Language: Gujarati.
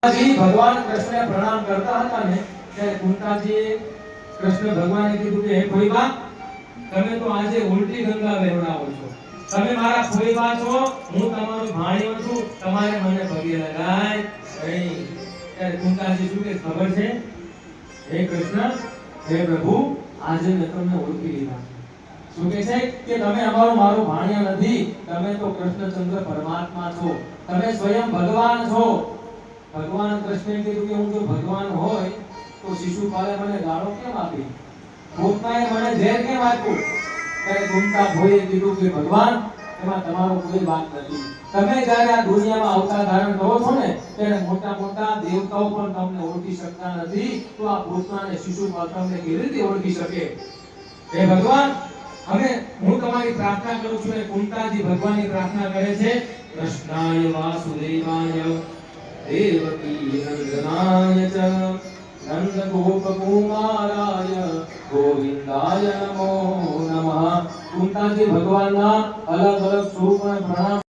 जी भगवान कृष्ण ने प्रणाम करता હતા ને ત્યારે કુંતાજીએ કૃષ્ણ ભગવાને કીધું કે હે ફોઈબા તમે તો આજે ઉલટી ગંગા વહેવડાવો છો તમે મારા ફોઈબા છો હું તમારો ભાણિયો છું તમારે મને પગે લગાય નહીં ત્યારે કુંતાજી શું કે ખબર છે હે કૃષ્ણ હે પ્રભુ આજે મેં તમને ઓળખી લીધા શું કે છે કે તમે અમારો મારો ભાણિયા નથી તમે તો કૃષ્ણચંદ્ર પરમાત્મા છો તમે સ્વયં ભગવાન છો ભગવાન કૃષ્ણએ કીધું કે હું જો ભગવાન હોય તો શિશુપાલે મને ગાળો કેમ આપી ભૂતનાએ મને ઝેર કેમ આપ્યું ત્યારે કુંતા ભોઈએ કીધું કે ભગવાન એમાં તમારો કોઈ વાત નથી તમે જ્યારે આ દુનિયામાં અવતાર ધારણ કરો છો ને ત્યારે મોટા મોટા દેવતાઓ પણ તમને ઓળખી શકતા નથી તો આ ભૂતનાને શિશુપાલ તમને કેવી રીતે ઓળખી શકે હે ભગવાન હવે હું તમારી પ્રાર્થના કરું છું અને કુંતાજી ભગવાનની પ્રાર્થના કરે છે કૃષ્ણાય વાસુદેવાય देवकी नंदनाय च नंद गोप कुमाराय गोविंदाय नमो नमः। कुंताजी भगवानना अलग अलग स्वरूप में प्रणाम